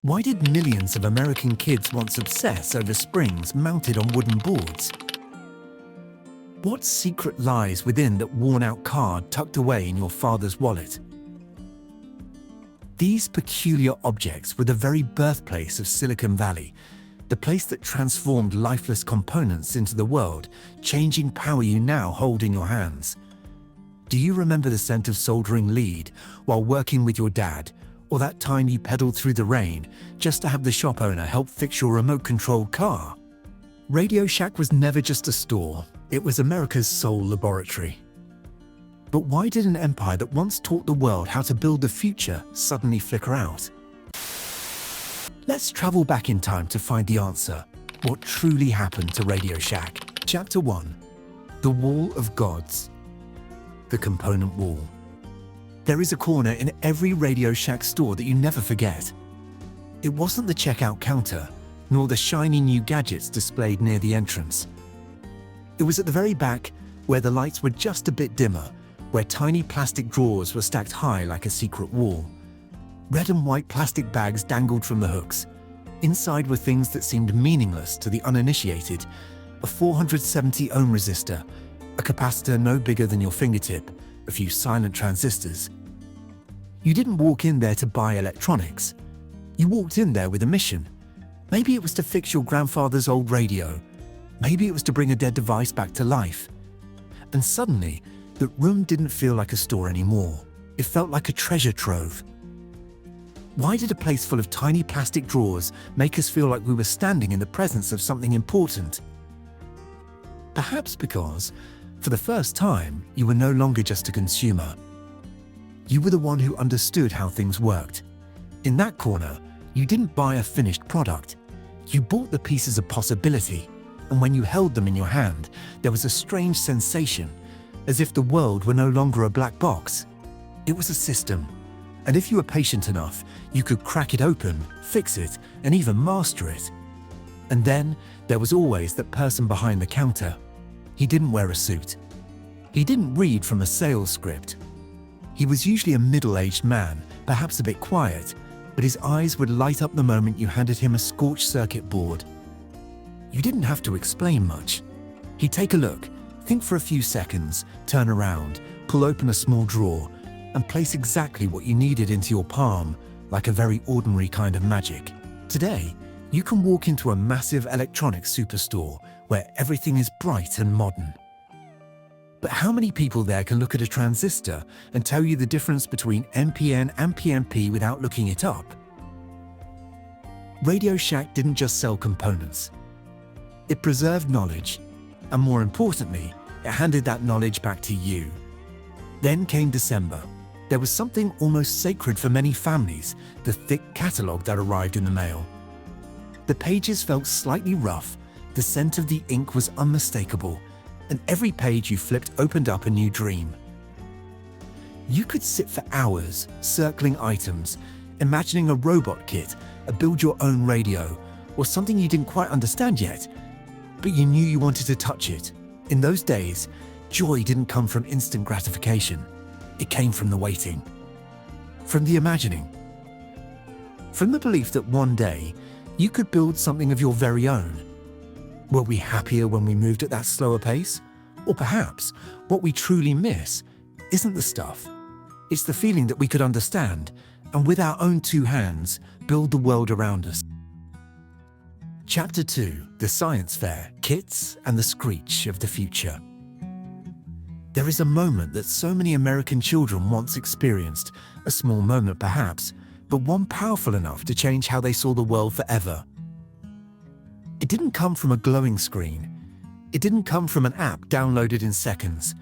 Why did millions of American kids once obsess over springs mounted on wooden boards? What secret lies within that worn-out card tucked away in your father's wallet? These peculiar objects were the very birthplace of Silicon Valley, the place that transformed lifeless components into the world, changing power you now hold in your hands. Do you remember the scent of soldering lead while working with your dad, or that time you pedaled through the rain just to have the shop owner help fix your remote-controlled car? Radio Shack was never just a store, it was America's soul laboratory. But why did an empire that once taught the world how to build the future suddenly flicker out? Let's travel back in time to find the answer. What truly happened to Radio Shack? Chapter 1. The Wall of Gods. The component wall. There is a corner in every Radio Shack store that you never forget. It wasn't the checkout counter, nor the shiny new gadgets displayed near the entrance. It was at the very back, where the lights were just a bit dimmer, where tiny plastic drawers were stacked high like a secret wall. Red and white plastic bags dangled from the hooks. Inside were things that seemed meaningless to the uninitiated: a 470 ohm resistor, a capacitor no bigger than your fingertip, a few silent transistors. You didn't walk in there to buy electronics. You walked in there with a mission. Maybe it was to fix your grandfather's old radio. Maybe it was to bring a dead device back to life. And suddenly, the room didn't feel like a store anymore. It felt like a treasure trove. Why did a place full of tiny plastic drawers make us feel like we were standing in the presence of something important? Perhaps because, for the first time, you were no longer just a consumer. You were the one who understood how things worked. In that corner, you didn't buy a finished product. You bought the pieces of possibility, and when you held them in your hand, there was a strange sensation, as if the world were no longer a black box. It was a system, and if you were patient enough, you could crack it open, fix it, and even master it. And then, there was always that person behind the counter. He didn't wear a suit. He didn't read from a sales script. He was usually a middle-aged man, perhaps a bit quiet, but his eyes would light up the moment you handed him a scorched circuit board. You didn't have to explain much. He'd take a look, think for a few seconds, turn around, pull open a small drawer, and place exactly what you needed into your palm, like a very ordinary kind of magic. Today, you can walk into a massive electronics superstore where everything is bright and modern. But how many people there can look at a transistor and tell you the difference between NPN and PNP without looking it up? Radio Shack didn't just sell components. It preserved knowledge, and more importantly, it handed that knowledge back to you. Then came December. There was something almost sacred for many families, the thick catalog that arrived in the mail. The pages felt slightly rough, the scent of the ink was unmistakable, and every page you flipped opened up a new dream. You could sit for hours, circling items, imagining a robot kit, a build-your-own radio, or something you didn't quite understand yet, but you knew you wanted to touch it. In those days, joy didn't come from instant gratification. It came from the waiting, from the imagining, from the belief that one day you could build something of your very own. Were we happier when we moved at that slower pace? Or perhaps what we truly miss isn't the stuff. It's the feeling that we could understand and with our own two hands build the world around us. Chapter 2. The Science Fair, Kits and the Screech of the Future. There is a moment that so many American children once experienced, a small moment perhaps, but one powerful enough to change how they saw the world forever. It didn't come from a glowing screen. It didn't come from an app downloaded in seconds.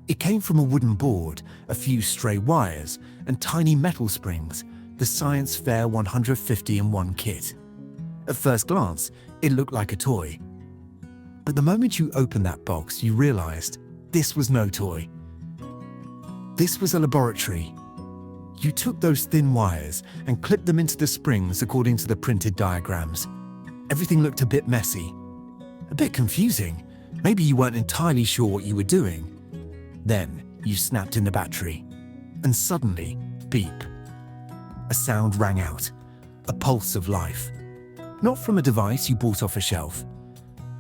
It came from a wooden board, a few stray wires, and tiny metal springs, the Science Fair 150-in-1 kit. At first glance, it looked like a toy. But the moment you opened that box, you realized this was no toy. This was a laboratory. You took those thin wires and clipped them into the springs according to the printed diagrams. Everything looked a bit messy, a bit confusing. Maybe you weren't entirely sure what you were doing. Then you snapped in the battery, and suddenly, beep. A sound rang out. a pulse of life. Not from a device you bought off a shelf,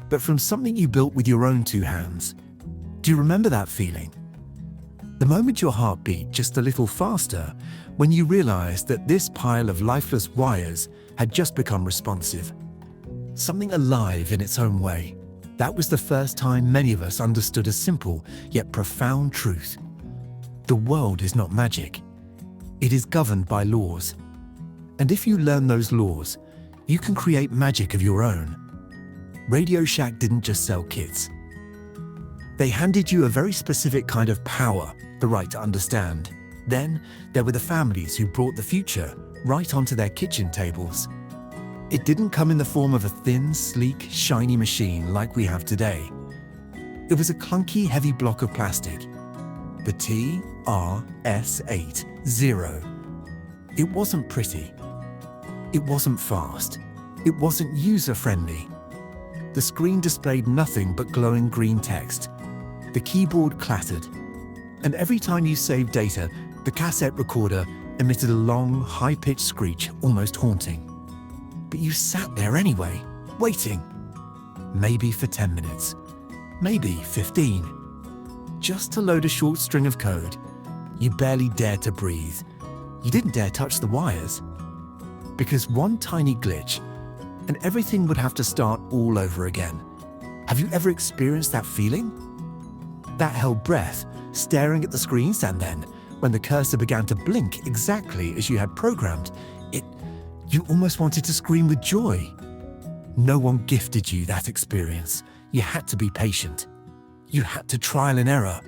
but from something you built with your own two hands. Do you remember that feeling? The moment your heart beat just a little faster when you realized that this pile of lifeless wires had just become responsive. Something alive in its own way. That was the first time many of us understood a simple yet profound truth. The world is not magic. It is governed by laws. And if you learn those laws, you can create magic of your own. RadioShack didn't just sell kits. They handed you a very specific kind of power, the right to understand. Then, there were the families who brought the future right onto their kitchen tables. It didn't come in the form of a thin, sleek, shiny machine like we have today. It was a clunky, heavy block of plastic. The TRS-80. It wasn't pretty. It wasn't fast. It wasn't user-friendly. The screen displayed nothing but glowing green text. The keyboard clattered. And every time you saved data, the cassette recorder emitted a long, high-pitched screech, almost haunting. But you sat there anyway, waiting. Maybe for 10 minutes. Maybe 15. Just to load a short string of code. You barely dared to breathe. You didn't dare touch the wires. Because one tiny glitch, and everything would have to start all over again. Have you ever experienced that feeling? That held breath, staring at the screens, and then, when the cursor began to blink exactly as you had programmed, you almost wanted to scream with joy. No one gifted you that experience. You had to be patient. You had to trial and error.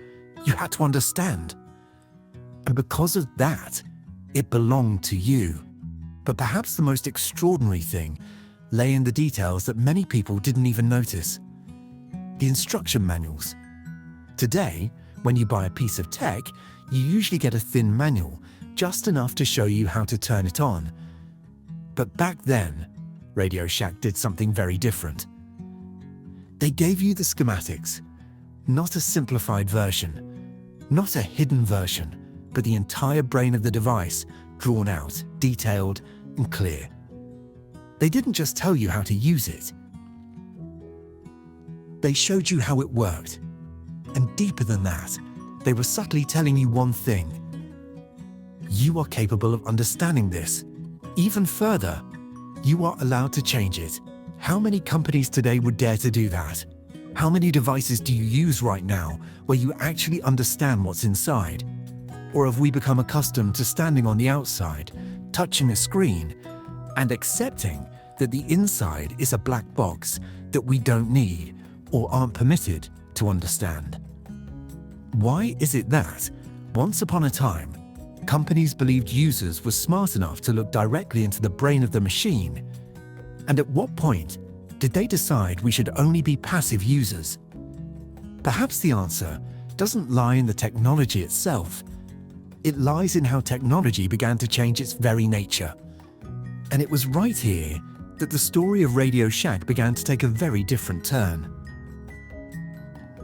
You had to understand. And because of that, it belonged to you. But perhaps the most extraordinary thing lay in the details that many people didn't even notice. The instruction manuals. Today, when you buy a piece of tech, you usually get a thin manual, just enough to show you how to turn it on. But back then, RadioShack did something very different. They gave you the schematics, not a simplified version, not a hidden version, but the entire brain of the device, drawn out, detailed, and clear. They didn't just tell you how to use it. They showed you how it worked. And deeper than that, they were subtly telling you one thing. You are capable of understanding this. Even further, you are allowed to change it. How many companies today would dare to do that? How many devices do you use right now where you actually understand what's inside? Or have we become accustomed to standing on the outside, touching a screen, and accepting that the inside is a black box that we don't need or aren't permitted to understand? Why is it that, once upon a time, companies believed users were smart enough to look directly into the brain of the machine? And at what point did they decide we should only be passive users? Perhaps the answer doesn't lie in the technology itself. It lies in how technology began to change its very nature. And it was right here that the story of RadioShack began to take a very different turn.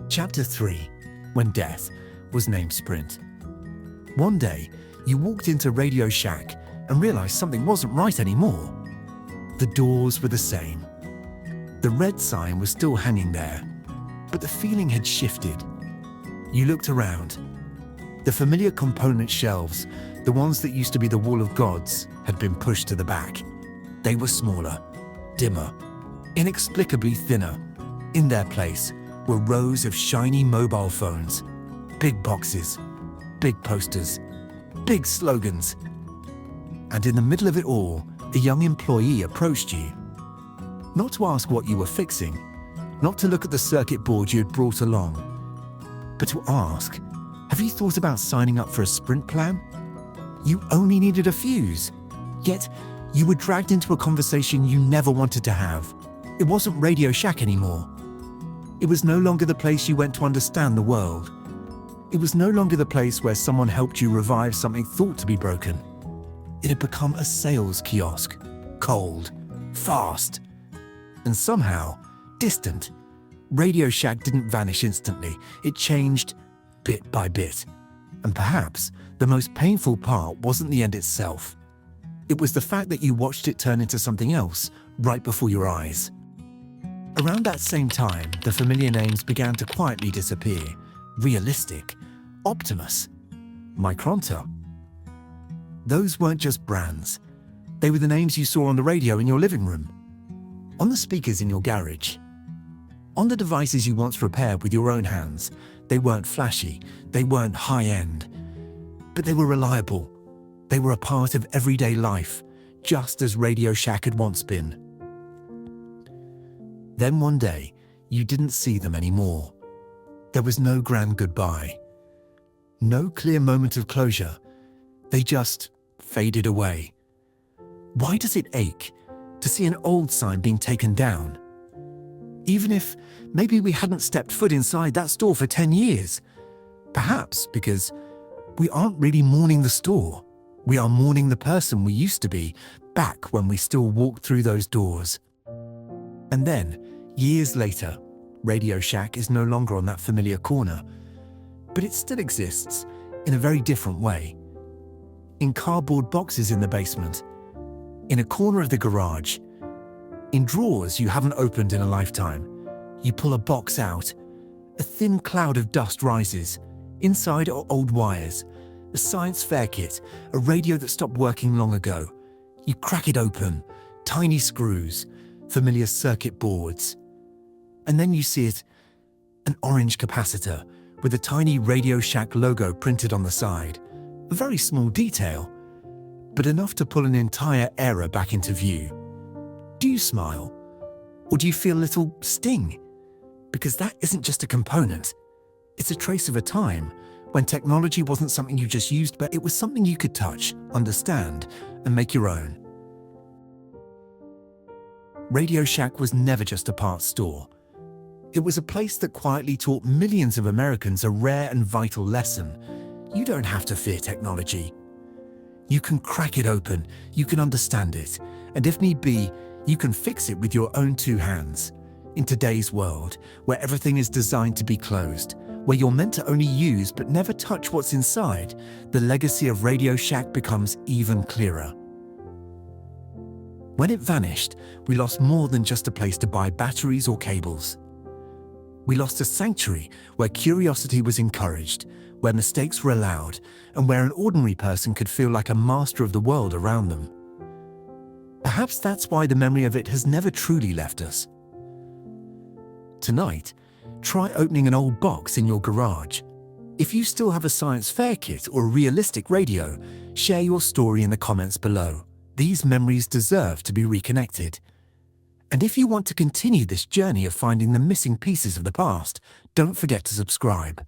Chapter 3. When Death was named Sprint. One day, you walked into RadioShack and realized something wasn't right anymore. The doors were the same. The red sign was still hanging there, but the feeling had shifted. You looked around. The familiar component shelves, the ones that used to be the wall of gods, had been pushed to the back. They were smaller, dimmer, inexplicably thinner. In their place were rows of shiny mobile phones, big boxes, big posters, big slogans. And in the middle of it all, a young employee approached you. Not to ask what you were fixing, not to look at the circuit board you had brought along, but to ask, have you thought about signing up for a Sprint plan? You only needed a fuse, yet you were dragged into a conversation you never wanted to have. It wasn't RadioShack anymore. It was no longer the place you went to understand the world. It was no longer the place where someone helped you revive something thought to be broken. It had become a sales kiosk, cold, fast, and somehow distant. RadioShack didn't vanish instantly. It changed bit by bit. And perhaps the most painful part wasn't the end itself. It was the fact that you watched it turn into something else right before your eyes. Around that same time, the familiar names began to quietly disappear. Realistic, Optimus, Micronta. Those weren't just brands. They were the names you saw on the radio in your living room, on the speakers in your garage, on the devices you once repaired with your own hands. They weren't flashy, they weren't high-end, but they were reliable. They were a part of everyday life, just as RadioShack had once been. Then one day, you didn't see them anymore. There was no grand goodbye, no clear moment of closure. They just faded away. Why does it ache to see an old sign being taken down? Even if maybe we hadn't stepped foot inside that store for 10 years. Perhaps because we aren't really mourning the store. We are mourning the person we used to be back when we still walked through those doors. And then, years later, RadioShack is no longer on that familiar corner, but it still exists in a very different way. In cardboard boxes in the basement, in a corner of the garage, in drawers you haven't opened in a lifetime. You pull a box out, a thin cloud of dust rises. Inside are old wires, a science fair kit, a radio that stopped working long ago. You crack it open, tiny screws, familiar circuit boards. And then you see it, an orange capacitor with a tiny RadioShack logo printed on the side. A very small detail, but enough to pull an entire era back into view. Do you smile? Or do you feel a little sting? Because that isn't just a component. It's a trace of a time when technology wasn't something you just used, but it was something you could touch, understand, and make your own. RadioShack was never just a parts store. It was a place that quietly taught millions of Americans a rare and vital lesson. You don't have to fear technology. You can crack it open, you can understand it, and if need be, you can fix it with your own two hands. In today's world, where everything is designed to be closed, where you're meant to only use but never touch what's inside, the legacy of RadioShack becomes even clearer. When it vanished, we lost more than just a place to buy batteries or cables. We lost a sanctuary where curiosity was encouraged, where mistakes were allowed, and where an ordinary person could feel like a master of the world around them. Perhaps that's why the memory of it has never truly left us. Tonight, try opening an old box in your garage. If you still have a science fair kit or a realistic radio, share your story in the comments below. These memories deserve to be reconnected. And if you want to continue this journey of finding the missing pieces of the past, don't forget to subscribe.